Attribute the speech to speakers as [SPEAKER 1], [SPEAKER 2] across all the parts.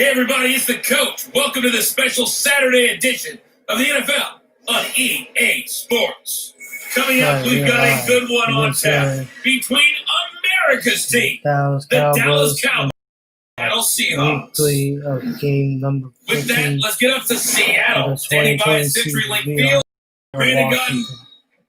[SPEAKER 1] Hey everybody, it's the coach. Welcome to the special Saturday edition of the NFL on EA Sports. Coming up, we've got a good one on tap between America's team, the Dallas Cowboys, and Seahawks.
[SPEAKER 2] Weekly of game number 15.
[SPEAKER 1] With that, let's get up to Seattle, standing by at CenturyLink Field. Brandon Gunn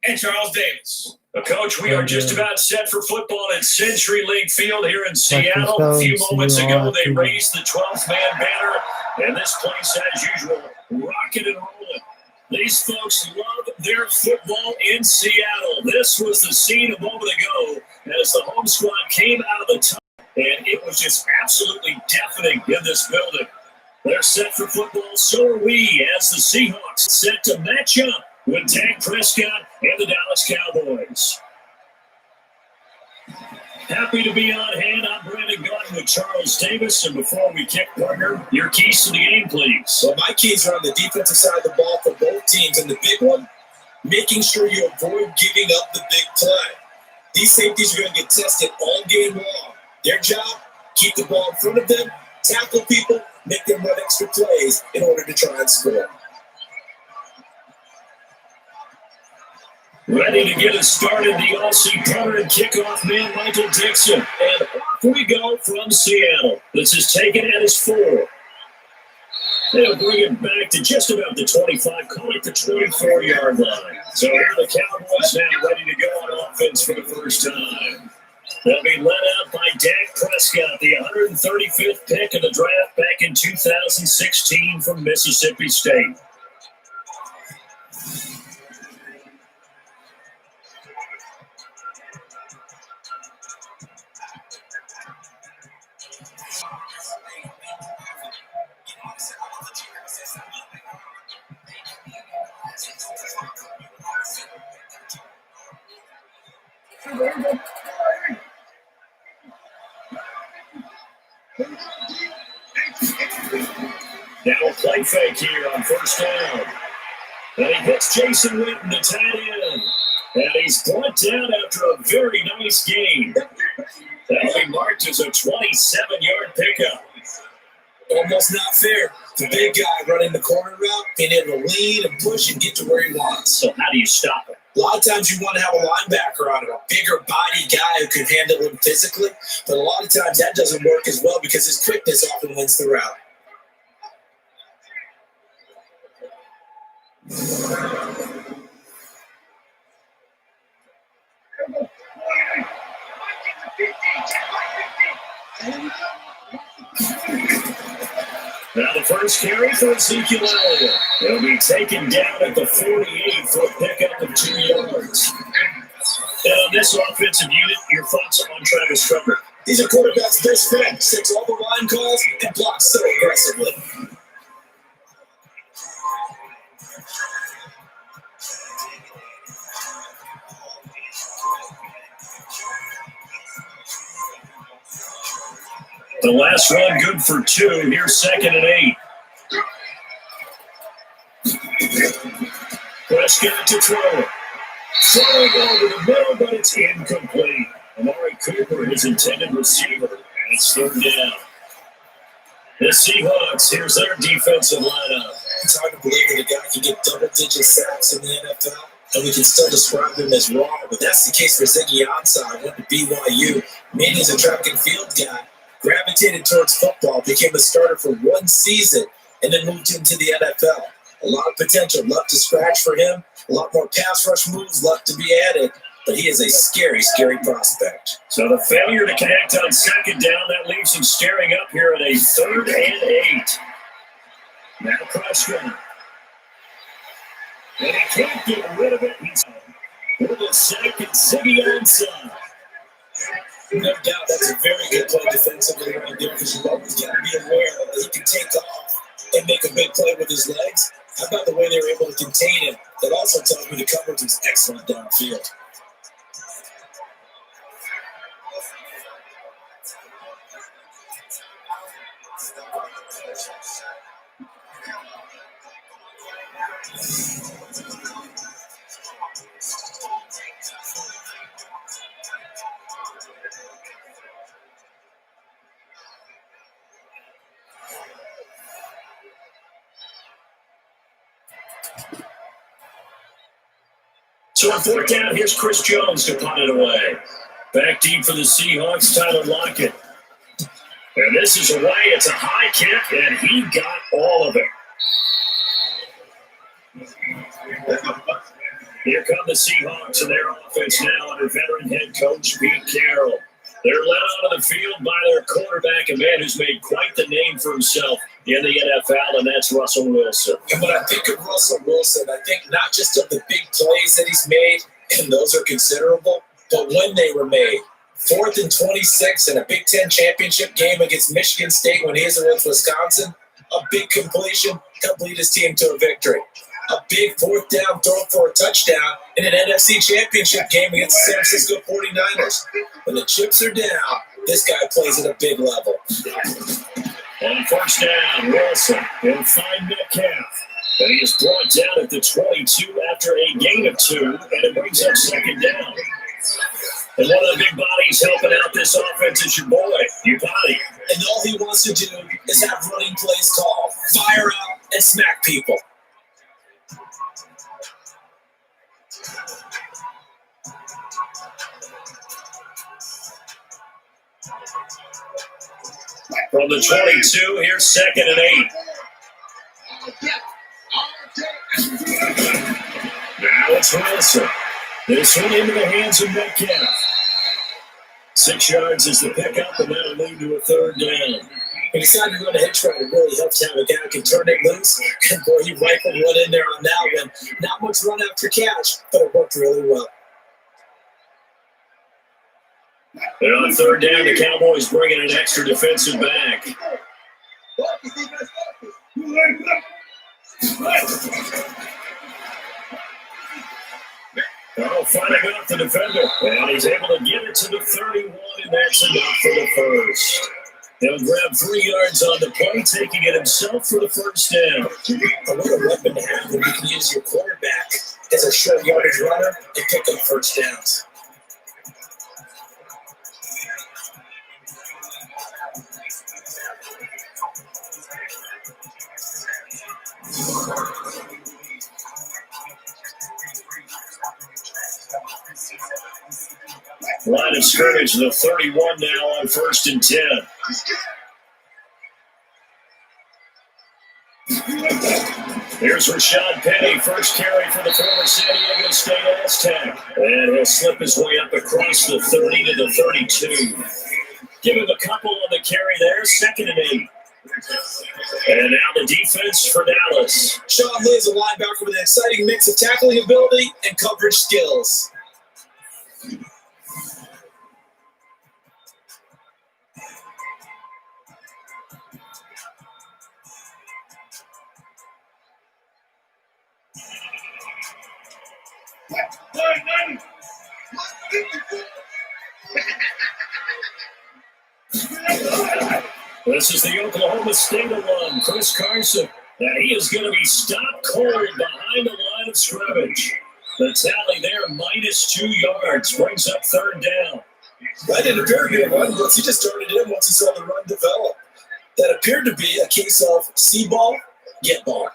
[SPEAKER 1] and Charles Davis.
[SPEAKER 3] Coach, we are just about set for football at CenturyLink Field here in Seattle. A few moments ago, they raised the 12th man banner, and this place, as usual, rocking and rolling. These folks love their football in Seattle. This was the scene a moment ago as the home squad came out of the top, and it was just absolutely deafening in this building. They're set for football, so are we, as the Seahawks set to match up with Dak Prescott and the Dallas Cowboys. Happy to be on hand. I'm Brandon Gunn with Charles Davis. And before we kick, partner, your keys to the game, please.
[SPEAKER 4] Well, my keys are on the defensive side of the ball for both teams. And the big one, making sure you avoid giving up the big play. These safeties are going to get tested all game long. Their job, keep the ball in front of them, tackle people, make them run extra plays in order to try and score.
[SPEAKER 3] Ready to get us started, the All-Sea punter and kickoff man, Michael Dixon. And off we go from Seattle. This is taken at his 4. They'll bring it back to just about the 25, call it the 24-yard line. So here are the Cowboys now ready to go on offense for the first time. They'll be led out by Dak Prescott, the 135th pick of the draft back in 2016 from Mississippi State. Now a play fake here on first down. And he hits Jason Witten, the tight end. And he's brought down after a very nice game. That'll be marked as a 27-yard pickup.
[SPEAKER 4] Almost not fair. The big guy running the corner route, being able to lead and push and get to where he wants.
[SPEAKER 3] So how do you stop it?
[SPEAKER 4] A lot of times you want to have a linebacker on him, a bigger body guy who can handle him physically. But a lot of times that doesn't work as well because his quickness often wins the route.
[SPEAKER 3] Now the first carry for Ezekiel Elliott. He'll be taken down at the 48 for a pickup of 2 yards. And on this offensive unit, your thoughts on Travis Trevor?
[SPEAKER 4] He's a quarterback's best friend. Takes all the line calls and blocks so aggressively.
[SPEAKER 3] The last run good for 2. Here's 2nd and 8. Prescott to throw. Throwing over the middle, but it's incomplete. Amari Cooper, his intended receiver, and it's 3rd down. The Seahawks, here's their defensive lineup.
[SPEAKER 4] It's hard to believe that a guy can get double-digit sacks in the NFL, and we can still describe him as raw, but that's the case for Ziggy Ansah. Went to BYU. Mainly as a track and field guy. Gravitated towards football, became a starter for 1 season, and then moved into the NFL. A lot of potential left to scratch for him. A lot more pass rush moves left to be added, but he is a scary, scary prospect.
[SPEAKER 3] So the failure to connect on 2nd down, that leaves him staring up here at a 3rd and 8. Now Prescott. And he can't get rid of it. He's with a sack and Ziggy Ansah.
[SPEAKER 4] No doubt that's a very good play defensively right there because you always got to be aware that he can take off and make a big play with his legs. How about the way they were able to contain him? That also tells me the coverage is excellent downfield.
[SPEAKER 3] So on fourth down, here's Chris Jones to punt it away. Back deep for the Seahawks, Tyler Lockett. And this is away. It's a high kick, and he got all of it. Here come the Seahawks and their offense now under veteran head coach Pete Carroll. They're led onto the field by their quarterback, a man who's made quite the name for himself in the NFL, and that's Russell Wilson.
[SPEAKER 4] And when I think of Russell Wilson, I think not just of the big plays that he's made, and those are considerable, but when they were made. 4th and 26 in a Big Ten championship game against Michigan State when he was with Wisconsin. A big completion, helped lead his team to a victory. A big 4th down throw for a touchdown in an NFC championship game against the San Francisco 49ers. When the chips are down, this guy plays at a big level.
[SPEAKER 3] On first down, Wilson will find Metcalf. And he is brought down at the 22 after a gain of 2, and it brings up second down. And one of the big bodies helping out this offense is your boy, Ubody.
[SPEAKER 4] And all he wants to do is have running plays called, fire out, and smack people.
[SPEAKER 3] From the 22, here's 2nd and 8. Now it's Wilson. This one into the hands of Metcalf. 6 yards is the pickup, and that'll lead to a 3rd down.
[SPEAKER 4] When he's trying to run a hitch route, it really helps to have a guy who can turn it loose. And boy, he rifled one in there on that one. Not much run after catch, but it worked really well.
[SPEAKER 3] And on 3rd down, the Cowboys bring in an extra defensive back. Oh, fighting off the defender. And he's able to get it to the 31, and that's enough for the first. He'll grab 3 yards on the play, taking it himself for the first down.
[SPEAKER 4] What a weapon to have when you can use your quarterback as a short yardage runner and pick up first downs.
[SPEAKER 3] Line of scrimmage, the 31 now on 1st and 10. Here's Rashad Penny, first carry for the former San Diego State Aztec. And he'll slip his way up across the 30 to the 32. Give him a couple on the carry there, 2nd and 8. And now the defense for Dallas.
[SPEAKER 4] Sean Lee is a linebacker with an exciting mix of tackling ability and coverage skills.
[SPEAKER 3] This is the Oklahoma State one, Chris Carson. And he is going to be stopped cold behind the line of scrimmage. The tally there, -2 yards, brings up 3rd down.
[SPEAKER 4] That didn't appear to be a run blitz. He just started in once he saw the run develop. That appeared to be a case of see ball, get ball.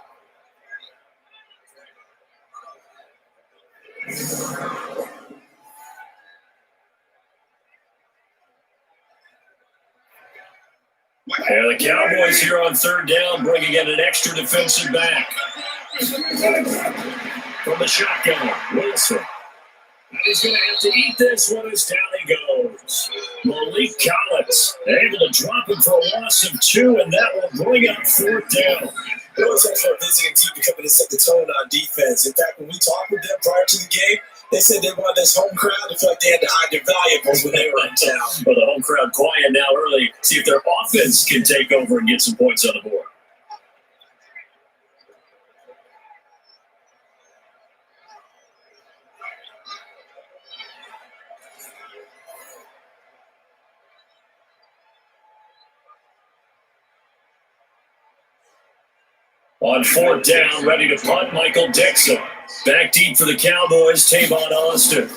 [SPEAKER 3] And the Cowboys here on 3rd down, bringing in an extra defensive back. From the shotgun, Wilson. He's going to have to eat this one as down he goes. Malik Collins able to drop him for a loss of 2, and that will bring up 4th down.
[SPEAKER 4] It was also a visiting team coming to set the tone on defense. In fact, when we talked with them prior to the game, they said they wanted this home crowd to feel like they had to hide their valuables when they were in town.
[SPEAKER 3] Well, the home crowd quiet now early. See if their offense can take over and get some points on the board. On 4th down, ready to punt, Michael Dixon. Back deep for the Cowboys, Tavon Austin.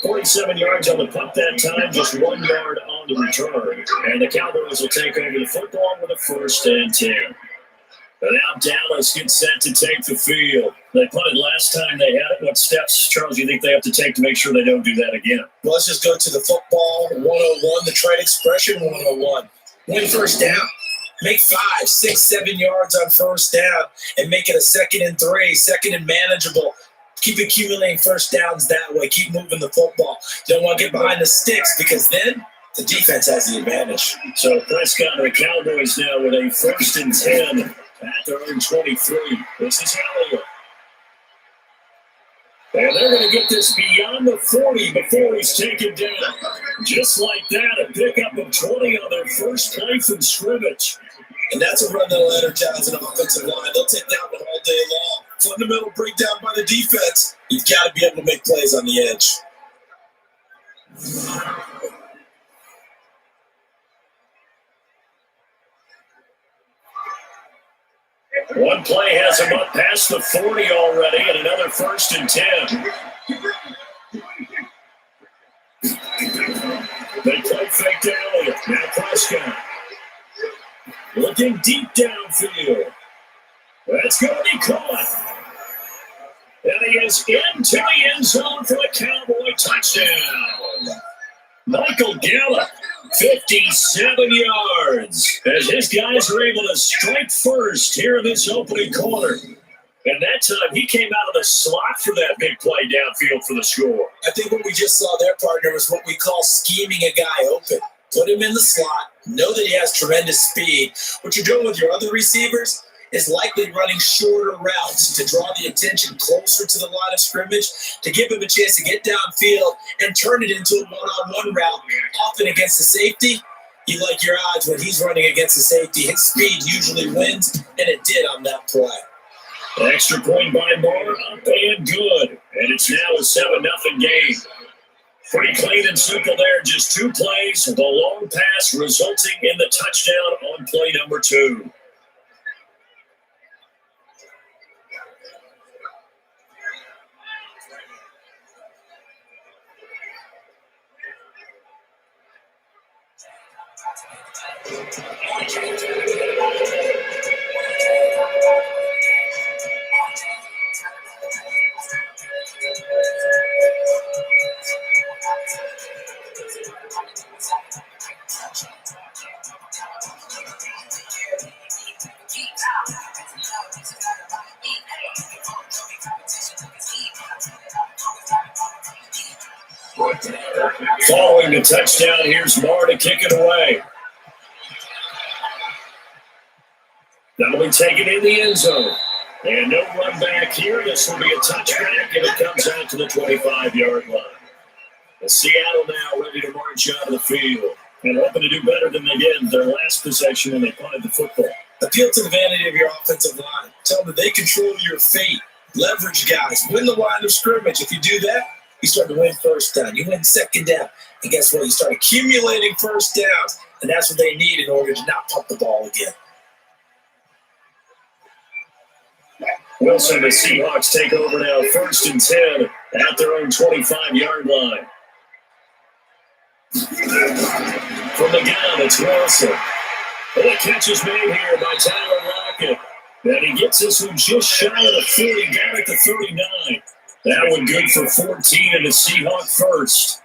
[SPEAKER 3] .47 yards on the punt that time, just 1 yard on the return. And the Cowboys will take over the football with a 1st and 10. And now Dallas gets set to take the field. They punted last time they had it. What steps, Charles, do you think they have to take to make sure they don't do that again?
[SPEAKER 4] Well, let's just go to the football 101, the trade expression 101. Win first down. Make 5, 6, 7 yards on first down and make it a 2nd and 3, 2nd and manageable. Keep accumulating first downs that way. Keep moving the football. You don't want to get behind the sticks because then the defense has the advantage.
[SPEAKER 3] So Prescott and the Cowboys now with a 1st and 10 at their own 23. This is Elliott. And they're going to get this beyond the 40 before he's taken down. Just like that, a pickup of 20 on their first play from scrimmage.
[SPEAKER 4] And that's a run that'll energize an offensive line. They'll take that one all day long. Fundamental breakdown by the defense. You've got to be able to make plays on the edge.
[SPEAKER 3] One play has him up past the 40 already, and another 1st and 10. They play fake to Elliott. Now Prescott. Looking deep downfield. That's going to be caught. And he is into the end zone for the Cowboy touchdown. Michael Gallup, 57 yards, as his guys are able to strike first here in this opening quarter. And that time, he came out of the slot for that big play downfield for the score.
[SPEAKER 4] I think what we just saw there, partner, was what we call scheming a guy open. Put him in the slot, know that he has tremendous speed. What you're doing with your other receivers is likely running shorter routes to draw the attention closer to the line of scrimmage, to give him a chance to get downfield and turn it into a one-on-one route, often against the safety. You like your odds when he's running against the safety. His speed usually wins, and it did on that play.
[SPEAKER 3] An extra point by Moore, up and good. And it's now a 7-0 game. Pretty clean and simple there. Just 2 plays, the long pass resulting in the touchdown on play number 2. Following the touchdown, here's Moore to kick it away. That'll be taken in the end zone. And no run back here. This will be a touchback, and it comes out to the 25-yard line. And Seattle now ready to march out of the field and hoping to do better than they did in their last possession when they punted the football.
[SPEAKER 4] Appeal to the vanity of your offensive line. Tell them they control your fate. Leverage guys. Win the line of scrimmage. If you do that, you start to win first down. You win second down. And guess what? You start accumulating first downs. And that's what they need in order to not pump the ball again.
[SPEAKER 3] Wilson, the Seahawks take over now, 1st and 10 at their own 25-yard line. From the gun, it's Wilson. And the catch is made here by Tyler Lockett. And he gets this one just shy of the 40, down at the 39. That one good for 14 and the Seahawk first.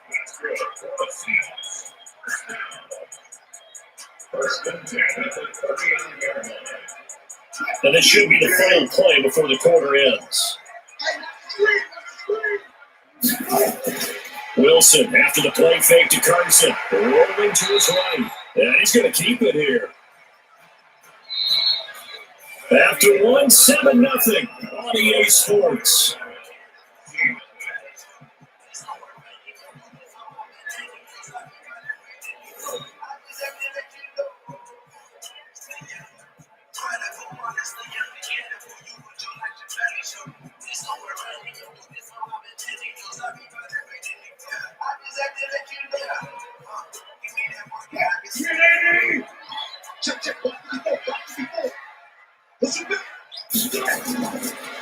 [SPEAKER 3] And this should be the final play before the quarter ends. Wilson, after the play fake to Carson, rolling to his right. And he's going to keep it here. After 7-0 on EA Sports.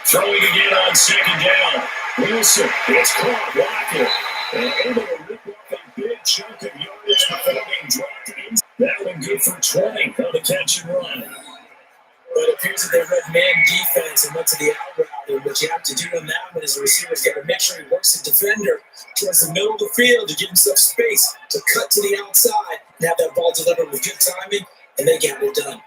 [SPEAKER 3] Throwing again on second down. Wilson, it's caught. Lockett. And able to rip off a big chunk of yardage before being dropped in. That one good for 20 on the catch and run.
[SPEAKER 4] But it appears that they read man defense and went to the out route. And what you have to do in that one is the receiver's got to make sure he works the defender towards the middle of the field to give himself space to cut to the outside and have that ball delivered with good timing, and they got it done.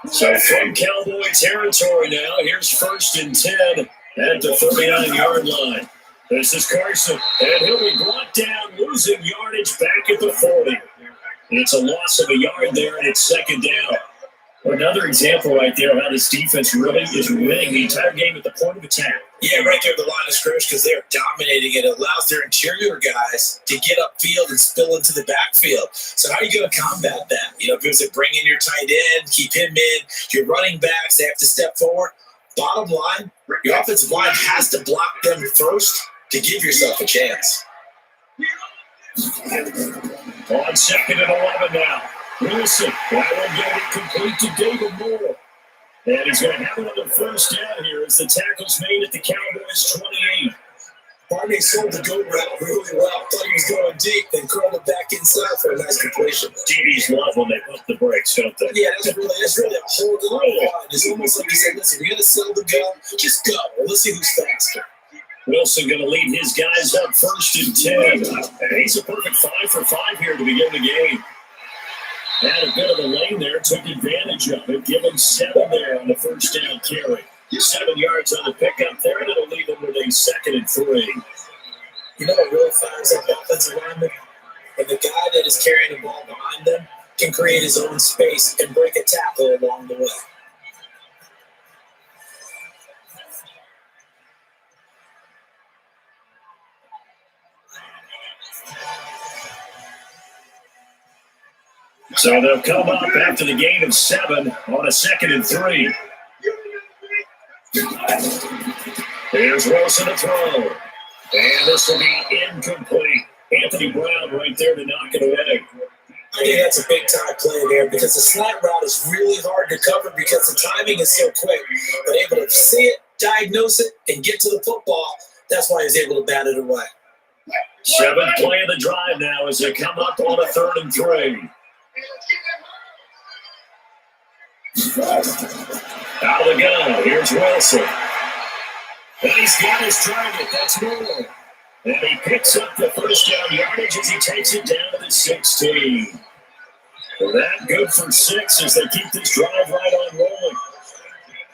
[SPEAKER 3] So from Cowboy territory now, here's 1st and 10 at the 39-yard line. This is Carson, and he'll be brought down, losing yardage back at the 40. It's a loss of a yard there, and it's 2nd down. Another example right there of how this defense really is winning the entire game at the point of attack.
[SPEAKER 4] Yeah, right there at the line of scrimmage, because they're dominating it. It allows their interior guys to get upfield and spill into the backfield. So how are you going to combat that? You know, if it was to bring in your tight end, keep him in, your running backs, they have to step forward. Bottom line, your offensive line has to block them first to give yourself a chance.
[SPEAKER 3] On 2nd and 11 now. Wilson, that one getting complete to David Moore. And he's going to have another 1st down here as the tackle's made at the Cowboys 28.
[SPEAKER 4] Barney sold the go route really well. Thought he was going deep, then curled it back inside for a nice completion.
[SPEAKER 3] DBs love when they put the brakes, don't they?
[SPEAKER 4] Yeah, that's really a whole lot. It's almost like you said, listen, we're going to sell the gun, just go. Let's see who's faster.
[SPEAKER 3] Wilson going to lead his guys up 1st and 10. And he's a perfect 5 for 5 here to begin the game. Had a bit of a lane there, took advantage of it, give him 7 there on the 1st down carry. 7 yards on the pickup there, and it'll leave him with a 2nd and 3.
[SPEAKER 4] You know what really fires up offensive lineman? When the guy that is carrying the ball behind them can create his own space and break a tackle along the way.
[SPEAKER 3] So they'll come up after the gain of 7 on a 2nd and 3. Here's Wilson to throw. And this will be incomplete. Anthony Brown right there to knock it away.
[SPEAKER 4] I think that's a big-time play there because the slant route is really hard to cover because the timing is so quick. But able to see it, diagnose it, and get to the football, that's why he's able to bat it away.
[SPEAKER 3] 7th play of the drive now as they come up on a 3rd and 3. Out of the gun, here's Wilson. And he's got his target, that's Moore. And he picks up the 1st down yardage as he takes it down to the 16. Well, that good for 6 as they keep this drive right on rolling.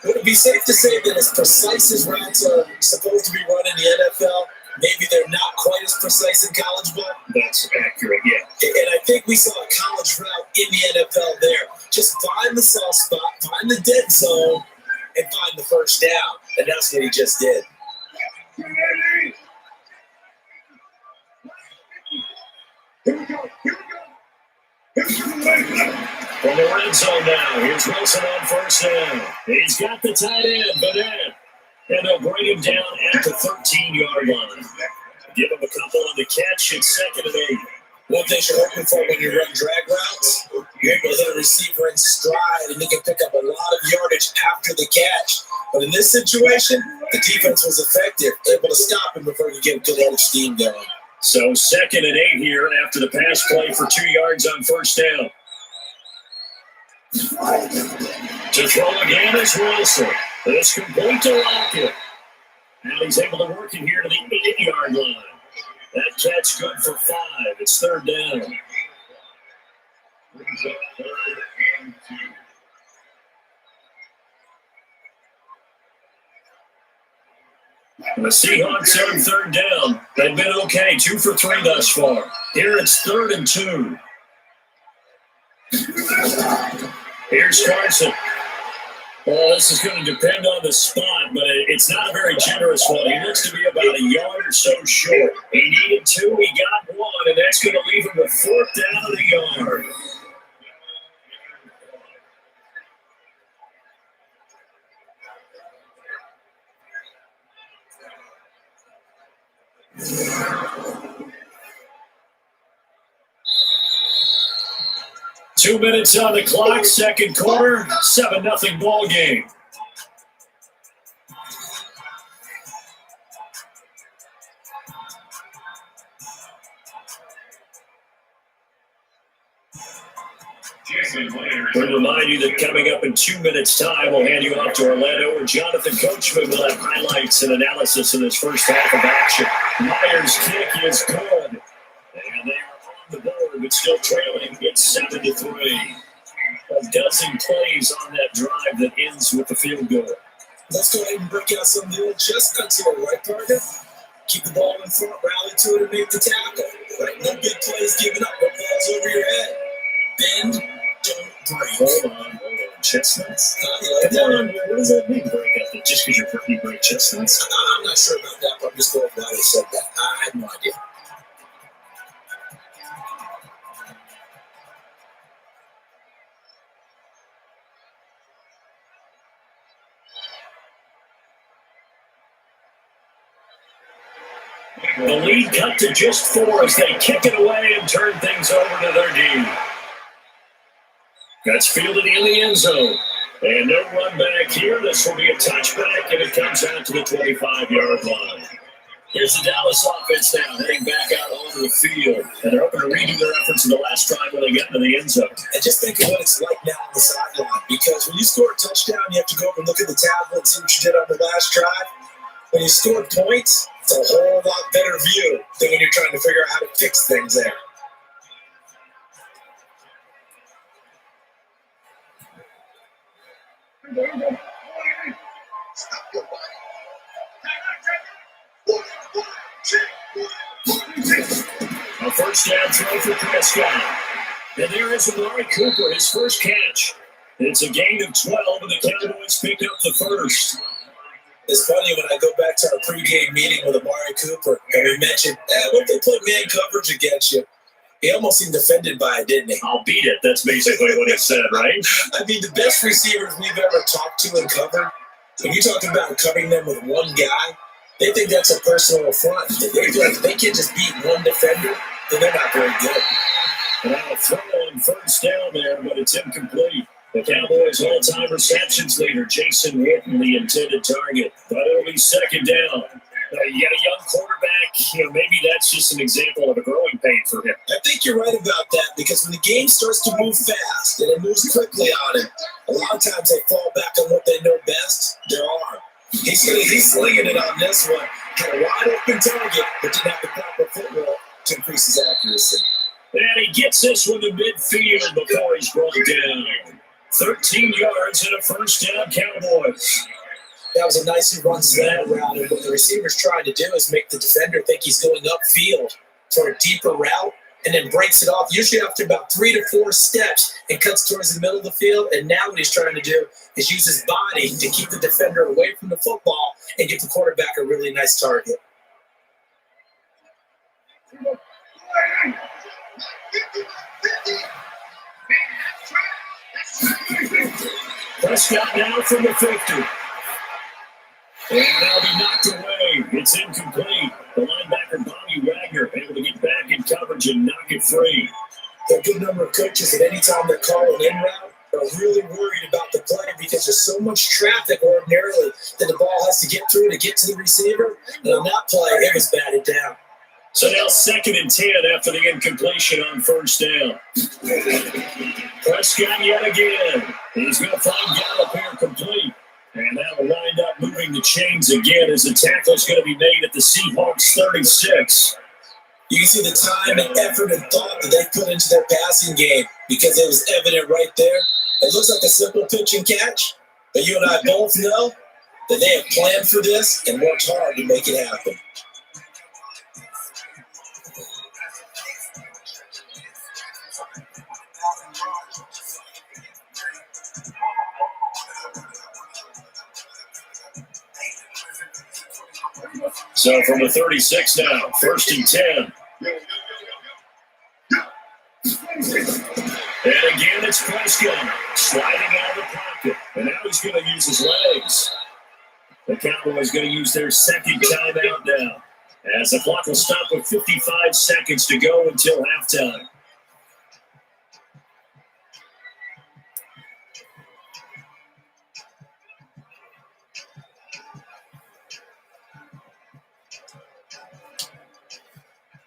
[SPEAKER 4] Would it be safe to say that as precise as routes are supposed to be run in the NFL, maybe they're not quite as precise in college ball?
[SPEAKER 3] That's accurate, yeah.
[SPEAKER 4] And I think we saw a college route in the NFL there. Just find the soft spot, find the dead zone, and find the 1st down. And that's what he just did.
[SPEAKER 3] From the red zone now, here's Wilson on 1st down. He's got the tight end, Bennett. And they'll bring him down at the 13-yard line. Give him a couple on the catch. It's 2nd and 8.
[SPEAKER 4] One thing you're hoping for when you run drag routes, you're able to hit a receiver in stride and he can pick up a lot of yardage after the catch. But in this situation, the defense was effective, able to stop him before he get a good headed steam going.
[SPEAKER 3] So 2nd and 8 here after the pass play for 2 yards on 1st down. To throw again is Wilson. It's complete to Lockett. Now he's able to work it here to the 8-yard line. That catch good for 5. It's 3rd down. And the Seahawks on 3rd down. They've been okay, 2 for 3 thus far. Here it's 3rd and 2. Here's Carson. Well, this is going to depend on the spot, but it's not a very generous one. He looks to be about a yard or so short. He needed 2, he got 1, and that's going to leave him with 4th down of the yard. 2 minutes on the clock, second quarter, 7-0 ball game. We remind you that coming up in 2 minutes' time, we'll hand you off to Orlando, where Jonathan Coachman will have highlights and analysis in this first half of action. Myers' kick is good, and they are on the board, but still trailing. It's 7-3. A dozen plays on that drive that ends with the field goal.
[SPEAKER 4] Let's go ahead and break out some of the old chestnuts here, right, partner? Keep the ball in front, rally to it, and make the tackle. Right? No big plays giving up, no balls over your head. Bend, don't break.
[SPEAKER 3] Hold on. Chestnuts? What does that mean, break ethic? Just because you're pretty break chestnuts?
[SPEAKER 4] I'm not sure about that, but I'm just going by who said that. I have no idea.
[SPEAKER 3] The lead cut to just 4 as they kick it away and turn things over to their D. That's fielded in the end zone. And no run back here. This will be a touchback, and it comes out to the 25-yard line. Here's the Dallas offense now, heading back out onto the field. And they're hoping to redo their efforts in the last drive when they get into the end zone.
[SPEAKER 4] And just think of what it's like now on the sideline. Because when you score a touchdown, you have to go up and look at the tablet and see what you did on the last drive. When you score points, it's a whole lot better view than when you're trying to figure out how to fix things there.
[SPEAKER 3] A first down throw for Prescott. And there is Amari Cooper, his first catch. It's a gain of 12, and the Cowboys pick up the first.
[SPEAKER 4] It's funny when I go back to our pregame meeting with Amari Cooper, and we mentioned, what if they put man coverage against you? He almost seemed offended by it, didn't he?
[SPEAKER 3] I'll beat it. That's basically what he said, right?
[SPEAKER 4] I mean, the best receivers we've ever talked to and covered, when you talk about covering them with one guy, they think that's a personal affront. They feel like if they can just beat one defender, then they're not very good.
[SPEAKER 3] And a throw on first down there, but it's incomplete. The Cowboys' all-time receptions leader, Jason Witten, the intended target. But it'll be second down. You got a young quarterback, maybe that's just an example of a growing pain for him.
[SPEAKER 4] I think you're right about that, because when the game starts to move fast and it moves quickly on him, a lot of times they fall back on what they know best, their arm. He's slinging it on this one. Had a wide open target, but didn't have the proper footwork to increase his accuracy.
[SPEAKER 3] And he gets this one to midfield before he's brought down. 13 yards and a first down, Cowboys.
[SPEAKER 4] That was a nicely run slant route, and what the receiver's trying to do is make the defender think he's going upfield for a deeper route, and then breaks it off, usually after about 3 to 4 steps, and cuts towards the middle of the field. And now what he's trying to do is use his body to keep the defender away from the football and give the quarterback a really nice target.
[SPEAKER 3] Prescott now from the 50. And that'll be knocked away. It's incomplete. The linebacker, Bobby Wagner, able to get back in coverage and knock it free.
[SPEAKER 4] A good number of coaches at any time they're calling in route are really worried about the play, because there's so much traffic ordinarily that the ball has to get through to get to the receiver. And on that play, it was batted down.
[SPEAKER 3] So now 2nd and 10 after the incompletion on first down. Prescott yet again. He's going to find Gallup here complete. And that'll wind up moving the chains again as the tackle is going to be made at the Seahawks 36.
[SPEAKER 4] You can see the time and effort and thought that they put into their passing game, because it was evident right there. It looks like a simple pitch and catch, but you and I both know that they have planned for this and worked hard to make it happen.
[SPEAKER 3] So from the 36 now, 1st and 10. And again, it's Prescott sliding out of the pocket. And now he's going to use his legs. The Cowboys going to use their second timeout now, as the clock will stop with 55 seconds to go until halftime.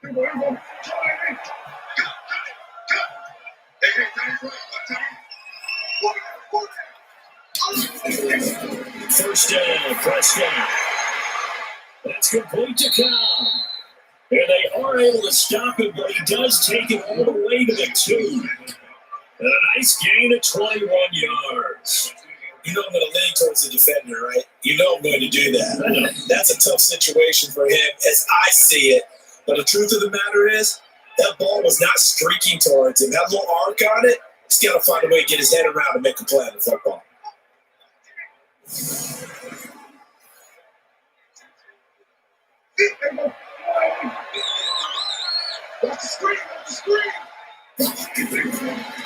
[SPEAKER 3] First down, Prescott. That's complete to Cobb. And they are able to stop it, but he does take it all the way to the 2. And a nice gain of 21 yards.
[SPEAKER 4] You know I'm going to lean towards the defender, right? You know I'm going to do that. That's a tough situation for him as I see it. But the truth of the matter is, that ball was not streaking towards him. That little arc on it, he's got to find a way to get his head around and make a play on the football.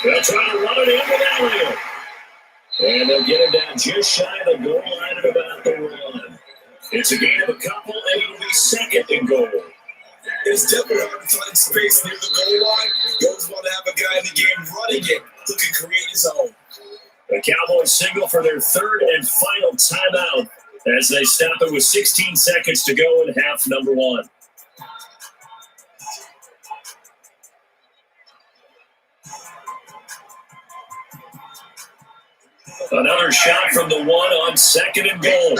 [SPEAKER 3] They'll try to run it in with Elliott. And they'll get him down just shy of the goal line at about the 1. It's a gain of a couple, and it'll be second and goal.
[SPEAKER 4] It's definitely hard to find space near the goal line. You always want to have a guy in the game running it who can create his own.
[SPEAKER 3] The Cowboys signal for their third and final timeout as they stop it with 16 seconds to go in half number 1. Another shot from the 1 on second and goal.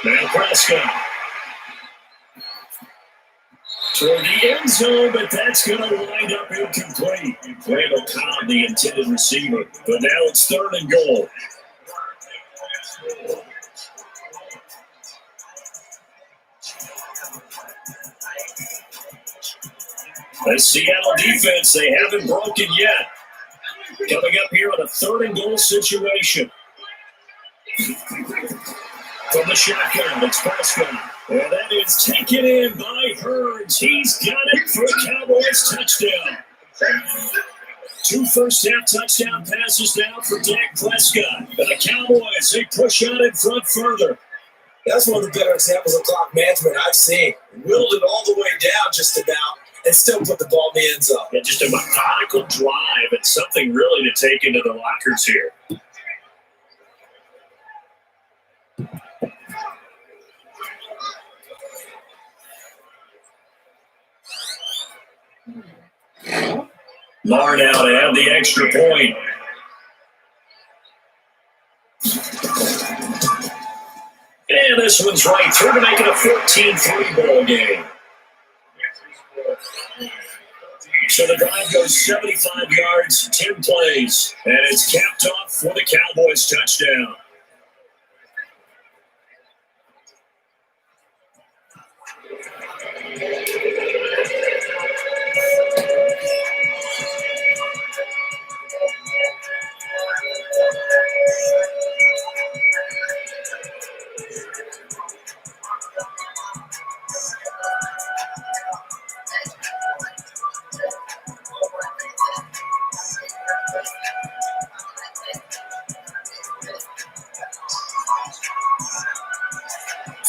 [SPEAKER 3] Now Prescott. Toward the end zone, but that's going to wind up incomplete. Randall Cobb, the intended receiver. But now it's third and goal. The Seattle defense, they haven't broken yet. Coming up here on a third and goal situation. From the shotgun, it's Prescott. And that is taken in by Hurns. He's got it for a Cowboys touchdown. 2 first-half touchdown passes now for Dak Prescott. And the Cowboys, they push out in front further.
[SPEAKER 4] That's one of the better examples of clock management I've seen. Whittled it all the way down just about and still put the ball in the end zone.
[SPEAKER 3] Yeah, just a methodical drive and something really to take into the lockers here. Marr now to have the extra point. And this one's right through to make it a 14-3 ball game. So the drive goes 75 yards, 10 plays, and it's capped off for the Cowboys touchdown.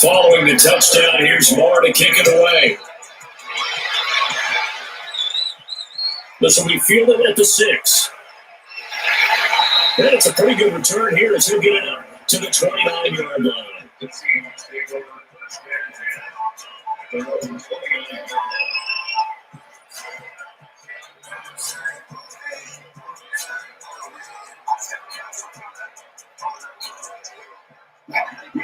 [SPEAKER 3] Following the touchdown, here's Marr to kick it away. This will be fielded at the 6. And it's a pretty good return here as he'll get it up to the 29-yard line.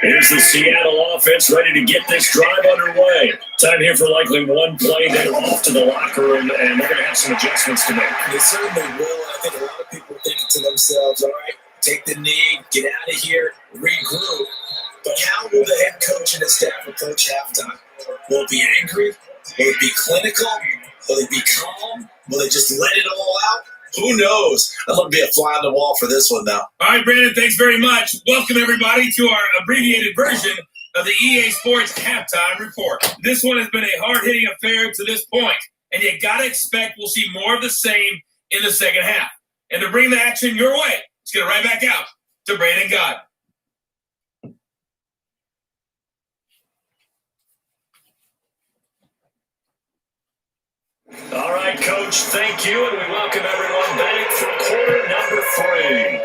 [SPEAKER 3] Here's the Seattle offense ready to get this drive underway. Time here for likely one play, then off to the locker room, and they're going to have some adjustments to make.
[SPEAKER 4] They certainly will. I think a lot of people are thinking to themselves, all right, take the knee, get out of here, regroup. But how will the head coach and his staff approach halftime? Will it be angry? Will it be clinical? Will it be calm? Will they just let it all out? Who knows? That'll be a fly on the wall for this one, though.
[SPEAKER 1] All right, Brandon, thanks very much. Welcome, everybody, to our abbreviated version of the EA Sports Halftime Report. This one has been a hard-hitting affair to this point, and you got to expect we'll see more of the same in the second half. And to bring the action your way, let's get it right back out to Brandon God.
[SPEAKER 3] All right, Coach, thank you, and we welcome everyone back for quarter number 3.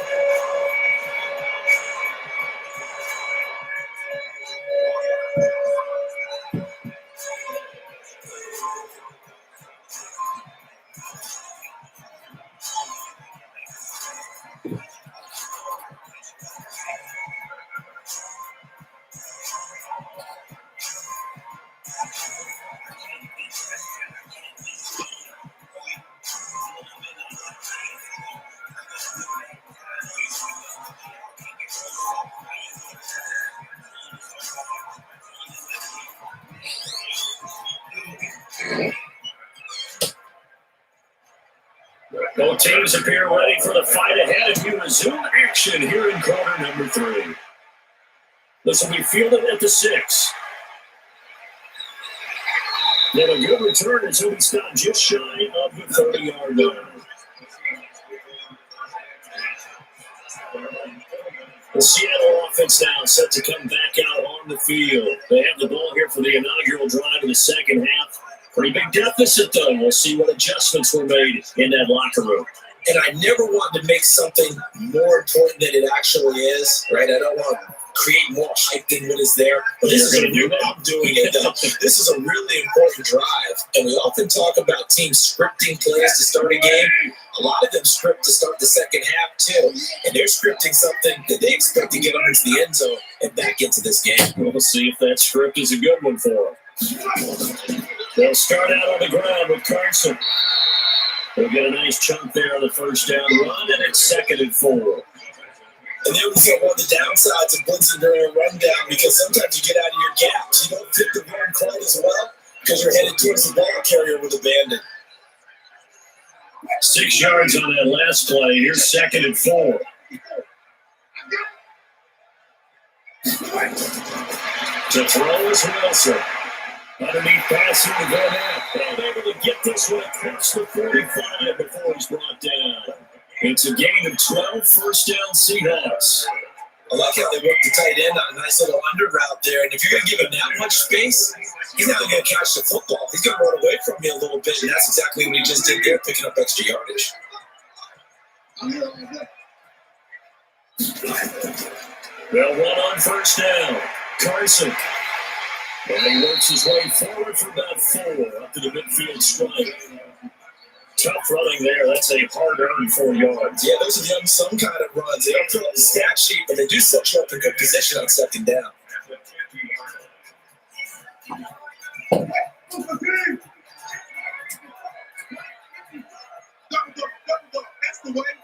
[SPEAKER 3] Both teams appear ready for the fight ahead as we resume action here in quarter number 3. This will be fielded at the 6. Then a good return as he'll be stopped just shy of the 30-yard line. The Seattle offense now set to come back out on the field. They have the ball here for the inaugural drive in the second half. Pretty big deficit, though. We'll see what adjustments were made in that locker room.
[SPEAKER 4] And I never wanted to make something more important than it actually is, right? I don't want to create more hype than what is there. But this is I'm doing it, though. This is a really important drive. And we often talk about teams scripting plays to start a game. A lot of them script to start the second half, too. And they're scripting something that they expect to get them into the end zone and back into this game.
[SPEAKER 3] We'll see if that script is a good one for them. They'll start out on the ground with Carson. They'll get a nice chunk there on the first down run, and it's 2nd and 4.
[SPEAKER 4] And there we go, one of the downsides of blitzing during a rundown, because sometimes you get out of your gaps. You don't fit the run quite as well because you're headed towards the ball carrier with abandon.
[SPEAKER 3] 6 yards on that last play. Here's 2nd and 4. To throw is Wilson. Underneath passing to go out. And able to get this one across the 45 before he's brought down. It's a gain of 12, first down Seahawks.
[SPEAKER 4] I like how they worked the tight end on a nice little under route there. And if you're going to give him that much space, he's not going to catch the football. He's going to run away from you a little bit. And that's exactly what he just did there, picking up extra yardage.
[SPEAKER 3] They'll run on first down. Carson. And he works his way forward for about 4 up to the midfield stripe. Tough running there. That's a hard-earned 4 yards.
[SPEAKER 4] Yeah, those are the unsung kind of runs. They don't fill up the stat sheet, but they do set you up in good position on 2nd down. That's the way.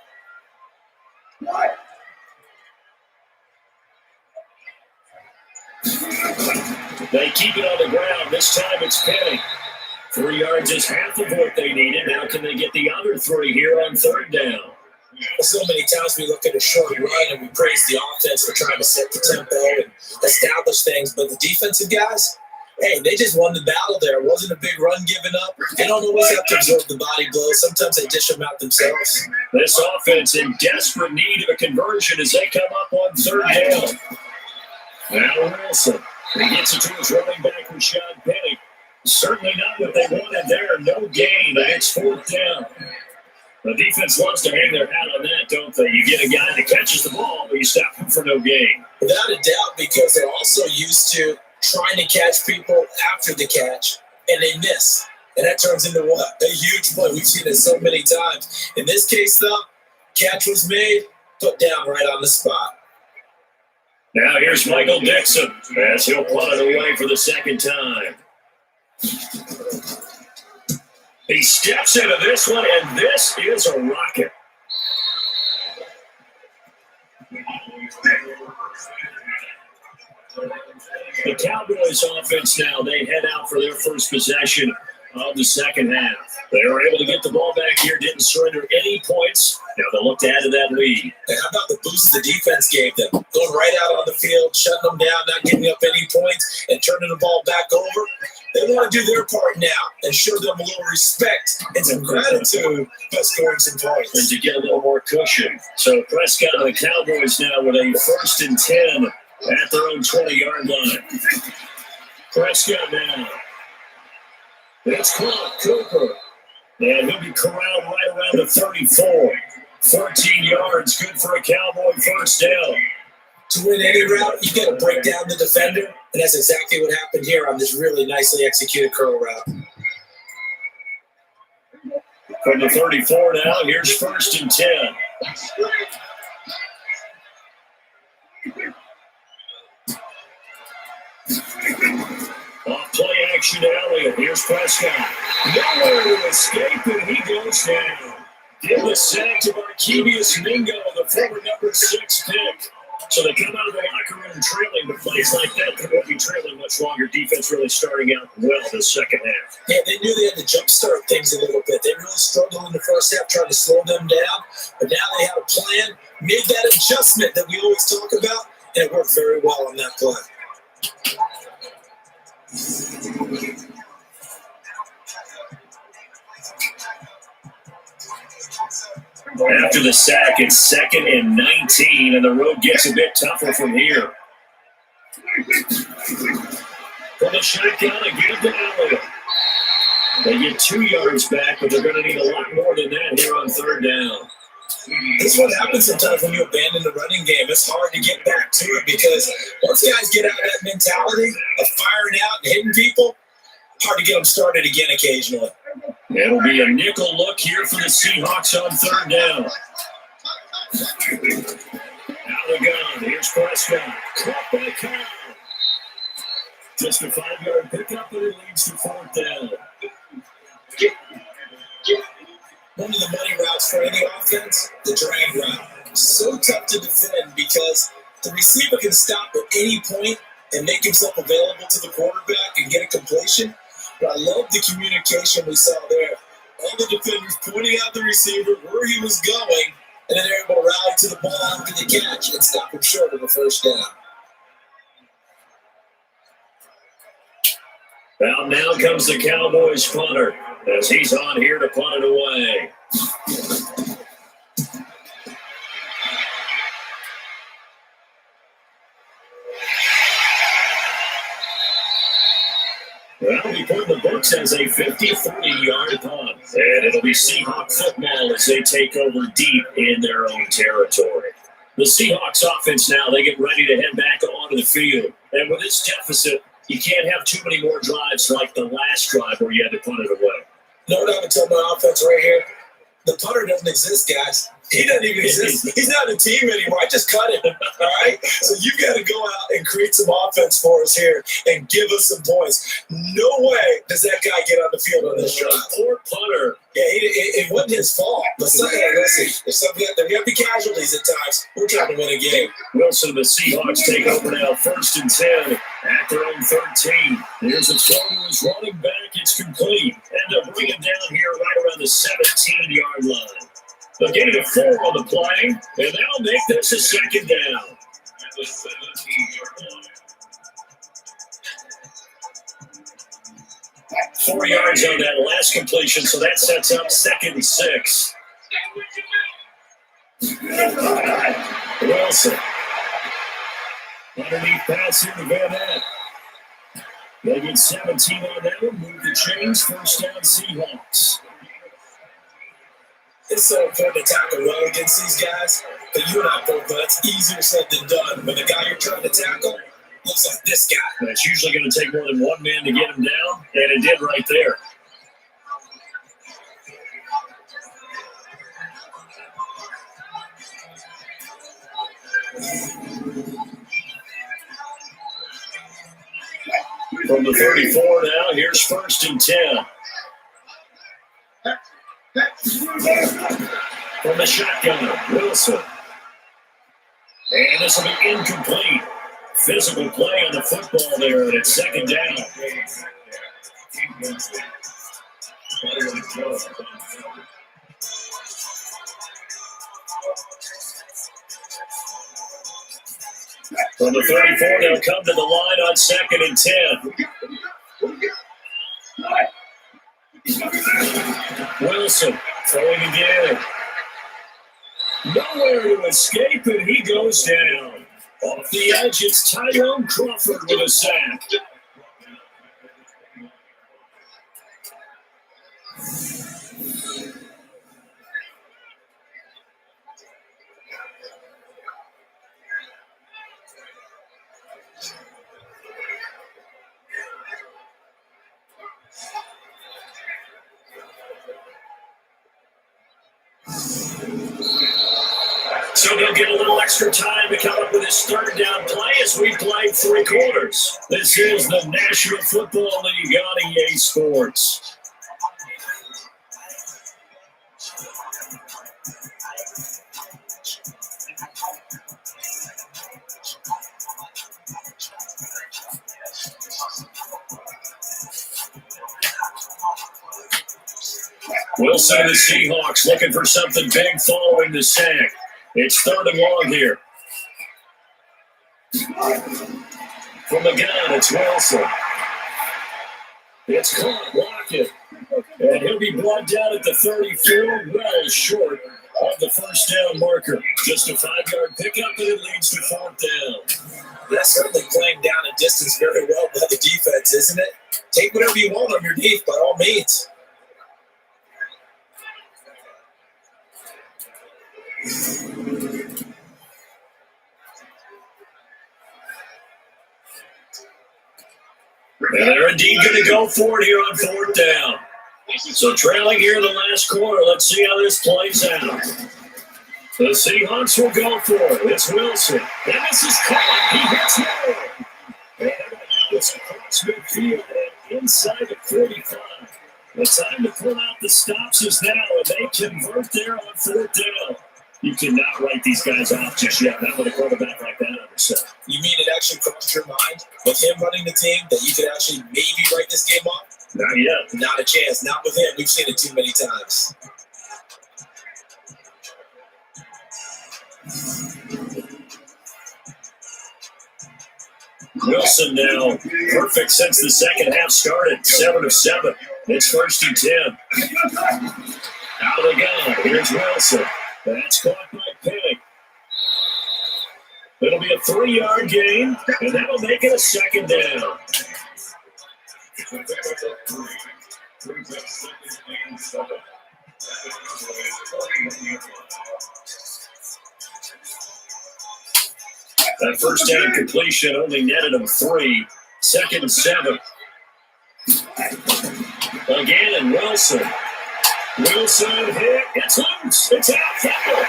[SPEAKER 3] They keep it on the ground. This time it's Penny. 3 yards is half of what they needed. Now can they get the other 3 here on 3rd down?
[SPEAKER 4] So many times we look at a short run and we praise the offense for trying to set the tempo and establish things. But the defensive guys, hey, they just won the battle there. It wasn't a big run given up. They don't always have to absorb the body blows. Sometimes they dish them out themselves.
[SPEAKER 3] This offense in desperate need of a conversion as they come up on 3rd down. Now Wilson. He gets it to his running back, Rashad Penny. Certainly not what they wanted there. No gain. It's 4th down. The defense loves to hang their hat on that, don't they? You get a guy that catches the ball, but you stop him for no gain.
[SPEAKER 4] Without a doubt, because they're also used to trying to catch people after the catch, and they miss. And that turns into what? A huge play. We've seen it so many times. In this case, though, catch was made, put down right on the spot.
[SPEAKER 3] Now here's Michael Dixon as he'll punt it away for the 2nd time. He steps into this one, and this is a rocket. The Cowboys offense now, they head out for their first possession of the second half. They were able to get the ball back here, didn't surrender any points. Now they'll look to add to that lead.
[SPEAKER 4] And how about the boost the defense gave them? Going right out on the field, shutting them down, not giving up any points, and turning the ball back over. They want to do their part now and show them a little respect and some gratitude by scoring some points.
[SPEAKER 3] And to get a little more cushion. So Prescott and the Cowboys now with a 1st and 10 at their own 20-yard line. Prescott now. It's Clark Cooper. And he'll be corralled right around the 34. 14 yards, good for a Cowboy first down.
[SPEAKER 4] To win any route, you got to break down the defender, and that's exactly what happened here on this really nicely executed curl route.
[SPEAKER 3] From the 34 now, here's 1st and 10. Off play action to Elliott. Here's Prescott. Nowhere to escape, and he goes down. Give the sack to Marquise Mingo, the former number 6 pick. So they come out of the locker room trailing, but plays like that, they won't be trailing much longer. Defense really starting out well this second half.
[SPEAKER 4] Yeah, they knew they had to jumpstart things a little bit. They really struggled in the first half, trying to slow them down. But now they have a plan, made that adjustment that we always talk about, and it worked very well on that play.
[SPEAKER 3] After the sack, it's 2nd and 19, and the road gets a bit tougher from here. From the shotgun, again to Elliott. They get 2 yards back, but they're going to need a lot more than that here on 3rd down.
[SPEAKER 4] This is what happens sometimes when you abandon the running game. It's hard to get back to it because once guys get out of that mentality of firing out and hitting people, hard to get them started again occasionally.
[SPEAKER 3] It'll be a nickel look here for the Seahawks on 3rd down. Out of the gun. Here's Prescott. Caught by Kyle. Just a 5-yard pickup, and it leads to 4th down.
[SPEAKER 4] One of the money routes for any offense, the drag route. So tough to defend because the receiver can stop at any point and make himself available to the quarterback and get a completion. But I love the communication we saw there. All the defenders pointing out the receiver where he was going, and then they're able to rally to the ball after the catch and stop him short of a 1st down.
[SPEAKER 3] Well, now comes the Cowboys punter as he's on here to punt it away. Well, we put in the books as a 53-yard punt, and it'll be Seahawk football as they take over deep in their own territory. The Seahawks offense now, they get ready to head back onto the field, and with this deficit, you can't have too many more drives like the last drive where you had to punt it away.
[SPEAKER 4] No, what I would tell my offense right here, the punter doesn't exist, guys. He doesn't even exist. He's not a team anymore. I just cut him. All right? So you got to go out and create some offense for us here and give us some points. No way does that guy get on the field on this drive.
[SPEAKER 3] Poor punter.
[SPEAKER 4] Yeah, it wasn't his fault. But listen, there got to be casualties at times. We're trying to win a game.
[SPEAKER 3] Wilson, the Seahawks take over now, 1st and 10 at their own 13. Here's a throw to his running back. It's complete. And they'll bring it down here right around the 17-yard line. They'll get it 4 on the play, and that'll make this a 2nd down. 4 yards on that last completion, so that sets up 2nd and 6. Wilson. Underneath pass here to Van Ness. They get 17 on that one, move the chains, 1st down Seahawks.
[SPEAKER 4] It's so important to tackle well against these guys, but you and I both know it's easier said than done. When the guy you're trying to tackle looks like this guy.
[SPEAKER 3] It's usually going to take more than one man to get him down, and it did right there. From the 34 now, here's 1st and 10. From the shotgun, Wilson. And this will be incomplete. Physical play on the football there, and it's 2nd down. From the 34, they'll come to the line on 2nd and 10. Wilson throwing again. Nowhere to escape, and he goes down. Off the edge, it's Tyrone Crawford with a sack. So they'll get a little extra time to come up with his 3rd down play as we play 3 quarters. This is the National Football League on EA Sports. Wilson and the Seahawks looking for something big following the sack. It's 3rd and long here. From the gun, it's Wilson. It's caught, Lockett. And he'll be brought down at the 34, well short of the first down marker. Just a 5-yard pickup, and it leads to 4th down.
[SPEAKER 4] That's certainly playing down a distance very well by the defense, isn't it? Take whatever you want underneath, by all means.
[SPEAKER 3] And they're indeed going to go for it here on 4th down. So trailing here in the last quarter, let's see how this plays out. The Seahawks will go for it. It's Wilson. And this is caught. He hits more. And it's across midfield and inside the 45. The time to pull out the stops is now, and they convert there on 4th down. You cannot write these guys off just yet. Not with a quarterback like that on the set.
[SPEAKER 4] You mean it actually crossed your mind with him running the team that you could actually maybe write this game off?
[SPEAKER 3] Not yet.
[SPEAKER 4] Not a chance. Not with him. We've seen it too many times.
[SPEAKER 3] Wilson now perfect since the second half started. 7 of 7. It's 1st and 10. Out of the gun. Here's Wilson. That's caught by Pig. It'll be a 3-yard gain, and that'll make it a 2nd down. That first down completion only netted him 3. 2nd and 7. Again, Wilson. Wilson hit. It's loose. It's out. Fumble.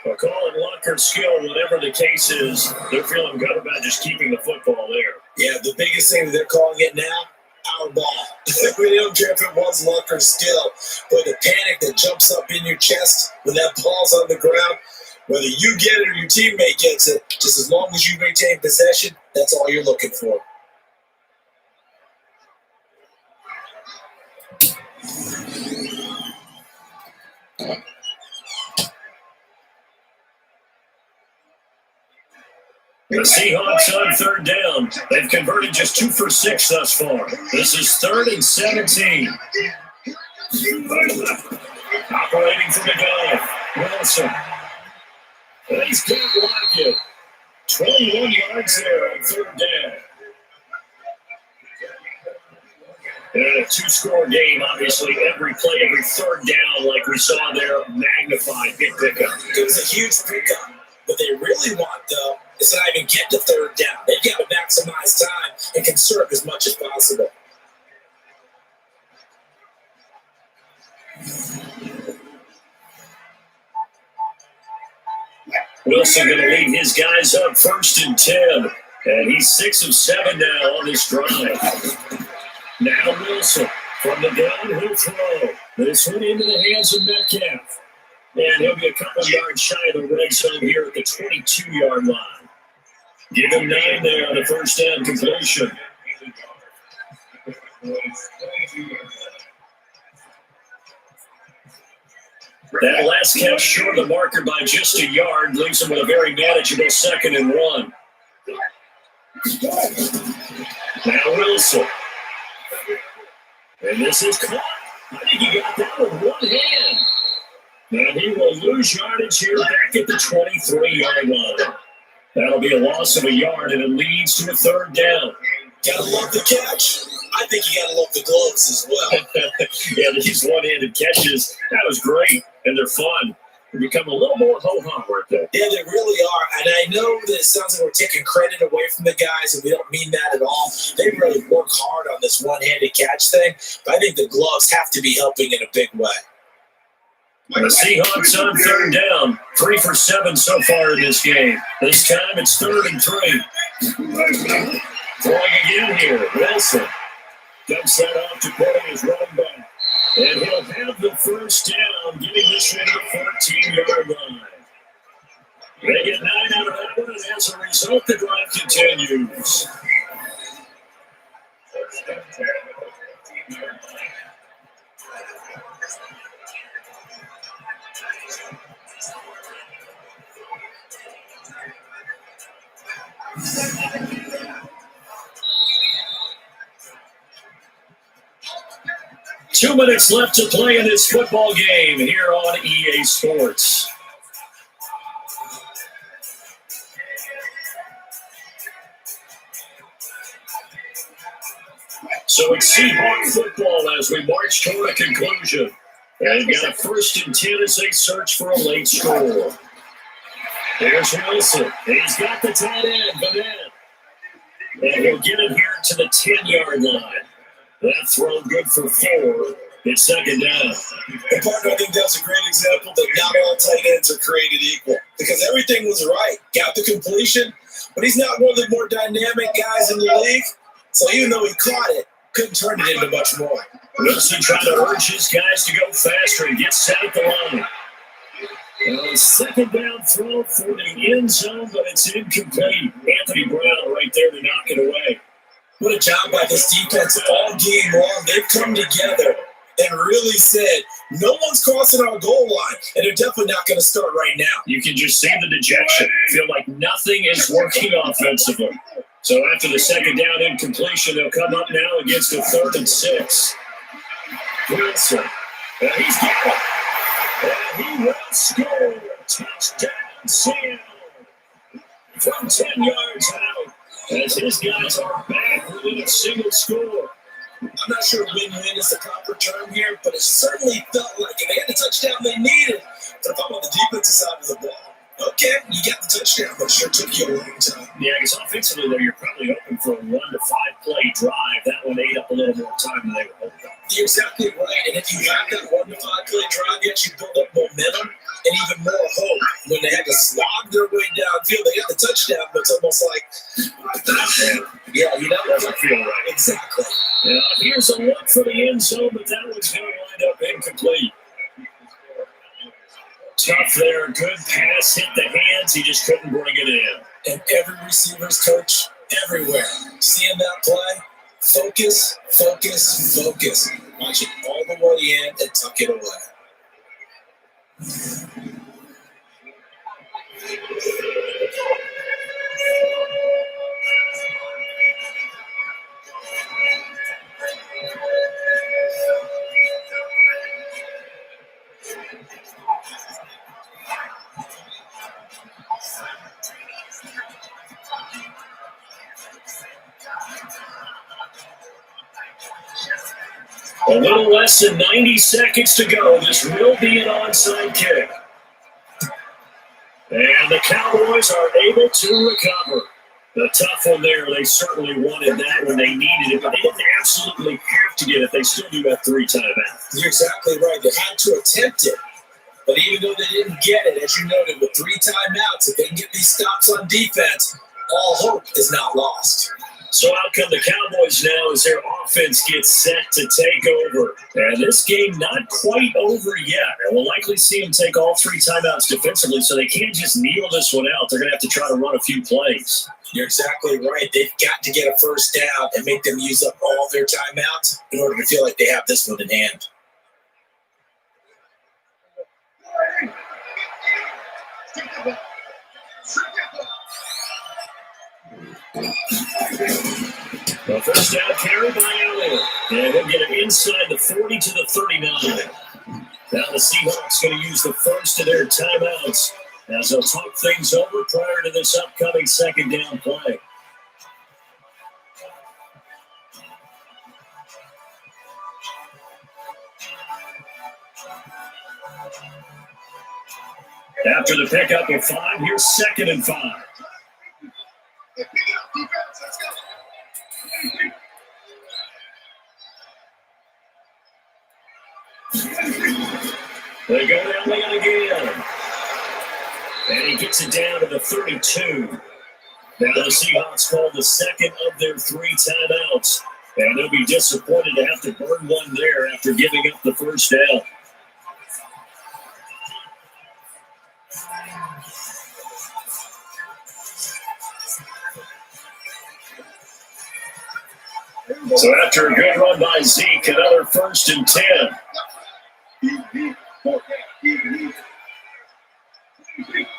[SPEAKER 3] They'll call it luck or skill, whatever the case is. They're feeling good about just keeping the football there.
[SPEAKER 4] Yeah, the biggest thing that they're calling it now, our ball. We don't care if it was luck or skill, but the panic that jumps up in your chest when that ball's on the ground, whether you get it or your teammate gets it, just as long as you maintain possession, that's all you're looking for.
[SPEAKER 3] The Seahawks on 3rd down. They've converted just 2 for 6 thus far. This is 3rd and 17. Operating from the gun, Wilson. And he's got Lockett. 21 yards there on 3rd down. And a 2-score game, obviously, every play, every 3rd down, like we saw there, magnified, big pickup.
[SPEAKER 4] It was a huge pickup. What they really want, though, is to not even get to 3rd down. They've got to maximize time and conserve as much as possible.
[SPEAKER 3] Wilson going to lead his guys up 1st and 10. And he's 6 of 7 now on this drive. Now Wilson from the gun, he'll throw. This one into the hands of Metcalf. And he'll be a couple yards shy of the red zone here at the 22-yard line. Give him 9 there on the first down completion. That last catch short of the marker by just a yard leaves him with a very manageable 2nd and 1. Now Wilson. And this is caught. I think he got that with one hand. And he will lose yardage here back at the 23-yard line. That'll be a loss of a yard, and it leads to a 3rd down.
[SPEAKER 4] Gotta love the catch. I think you gotta love the gloves as well.
[SPEAKER 3] Yeah, these one-handed catches, that was great, and they're fun. They become a little more ho-hum, weren't they?
[SPEAKER 4] Yeah, they really are. And I know that it sounds like we're taking credit away from the guys, and we don't mean that at all. They really work hard on this one-handed catch thing, but I think the gloves have to be helping in a big way.
[SPEAKER 3] The Seahawks on 3rd down, 3 for 7 so far in this game. This time it's 3rd and 3. Throwing again here, Wilson. Dumps that off to Petty, his running back. And he'll have the first down, getting this one to the 14-yard line. They get 9 out of that one, and as a result, the drive continues. Two minutes left to play in this football game here on EA Sports. So it's Seahawk football as we march toward a conclusion. And got a 1st and 10 as they search for a late score. There's Wilson. He's got the tight end, and he'll get it here to the 10-yard line. That throw good for 4. It's 2nd down.
[SPEAKER 4] And partner, I think that's a great example that not all tight ends are created equal. Because everything was right. Got the completion, but he's not one of the more dynamic guys in the league. So even though he caught it, couldn't turn it into much more.
[SPEAKER 3] Wilson trying to urge his guys to go faster and get set at the line. 2nd down throw for the end zone, but it's incomplete. Anthony Brown right there to knock it away.
[SPEAKER 4] What a job by this defense all game long. They've come together and really said, no one's crossing our goal line, and they're definitely not going to start right now.
[SPEAKER 3] You can just see the dejection. Feel like nothing is working offensively. So after the 2nd down incompletion, they'll come up now against a 3rd and 6. Wilson. He's got it. And he will score. Touchdown, Seattle. From 10 yards out, as his guys are back within a single score.
[SPEAKER 4] I'm not sure win-win is the proper term here, but it certainly felt like if they had the touchdown they needed. But if I'm on the defensive side of the ball, okay, you got the touchdown, but it sure took you a long time.
[SPEAKER 3] Yeah, because offensively, though, you're probably hoping for a 1 to 5 play drive. That one ate up a little more time than they were hoping.
[SPEAKER 4] You're exactly right. And if you have that 1 to 5 play drive, you actually build up momentum and even more hope. When they had to slog their way downfield, they got the touchdown, but it's almost like, yeah, you know,
[SPEAKER 3] doesn't feel right.
[SPEAKER 4] Exactly.
[SPEAKER 3] Here's a look for the end zone, but that one's going to wind up incomplete. Tough there. Good pass. Hit the hands. He just couldn't bring it in.
[SPEAKER 4] And every receiver's coach everywhere. Seeing that play, focus, focus, focus. Watch it all the way in and tuck it away.
[SPEAKER 3] A little less than 90 seconds to go. This will be an onside kick. And the Cowboys are able to recover. The tough one there, they certainly wanted that when they needed it, but they didn't absolutely have to get it. They still do have 3 timeouts.
[SPEAKER 4] You're exactly right. They had to attempt it. But even though they didn't get it, as you noted, with 3 timeouts, if they can get these stops on defense, all hope is not lost.
[SPEAKER 3] So out come the Cowboys now as their offense gets set to take over. And this game not quite over yet. And we'll likely see them take all 3 timeouts defensively, so they can't just kneel this one out. They're going to have to try to run a few plays.
[SPEAKER 4] You're exactly right. They've got to get a first down and make them use up all their timeouts in order to feel like they have this one in hand.
[SPEAKER 3] The first down carry by Allen. And he'll get it inside the 40 to the 39. Now the Seahawks going to use the first of their timeouts as they'll talk things over prior to this upcoming 2nd down play. After the pickup of 5, here's 2nd and 5. They go to Elliott again. And he gets it down to the 32. Now the Seahawks call the 2nd of their 3 timeouts. And they'll be disappointed to have to burn one there after giving up the first down. So after a good run by Zeke, another 1st and 10.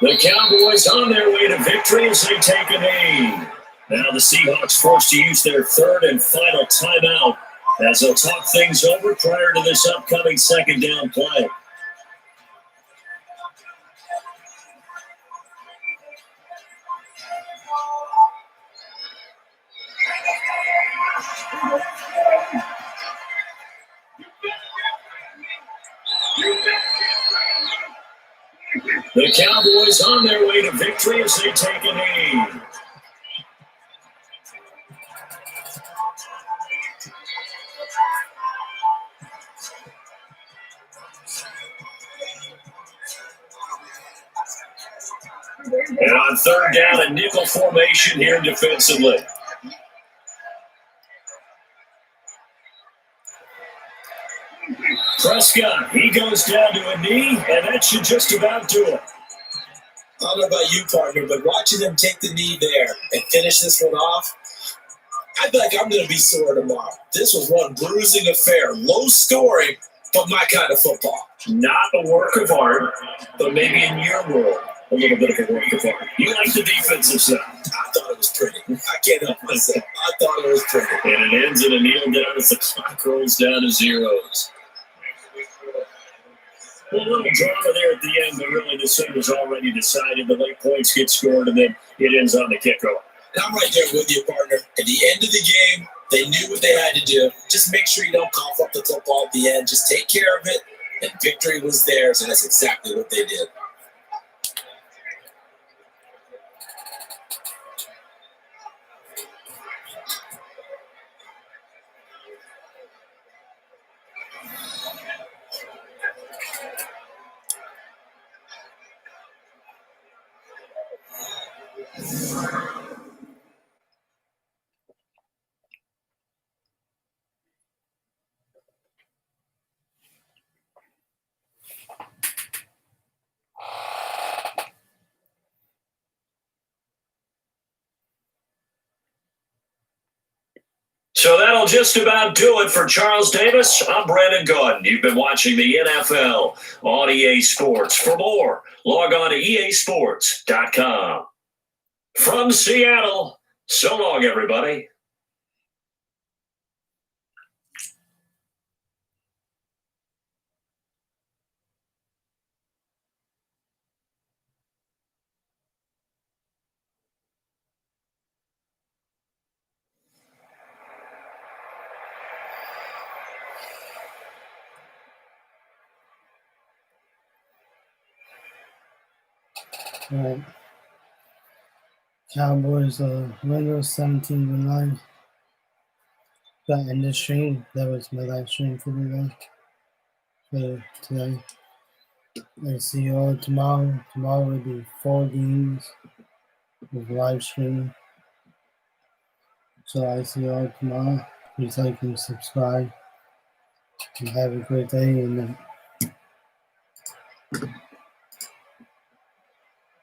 [SPEAKER 3] The Cowboys on their way to victory as they take a knee. Now the Seahawks forced to use their 3rd and final timeout as they'll talk things over prior to this upcoming 2nd down play. The Cowboys on their way to victory as they take a knee. And on 3rd down, a nickel formation here defensively. Prescott, he goes down to a knee, and that should just about do it.
[SPEAKER 4] I don't know about you, partner, but watching them take the knee there and finish this one off, I feel like I'm going to be sore tomorrow. This was one bruising affair. Low scoring, but my kind of football.
[SPEAKER 3] Not a work of art, but maybe in your world, a little bit of a work of art. You like the defensive side.
[SPEAKER 4] I thought it was pretty. I can't help myself. I thought it was pretty.
[SPEAKER 3] And it ends in a kneel down as the clock rolls down to zeros. A little drama there at the end, but really the thing was already decided. The late points get scored, and then it ends on the kickoff.
[SPEAKER 4] And I'm right there with you, partner. At the end of the game, they knew what they had to do. Just make sure you don't cough up the football at the end. Just take care of it, and victory was theirs, and that's exactly what they did.
[SPEAKER 3] So that'll just about do it for Charles Davis. I'm Brandon Gordon. You've been watching the NFL on EA Sports. For more, log on to easports.com. From Seattle, so long, everybody.
[SPEAKER 2] Right. Cowboys winner 17-9. Got in this stream. That was my last stream for today. I see you all tomorrow. Tomorrow will be 4 games with live stream. So I see you all tomorrow. Please like and subscribe. And have a great day and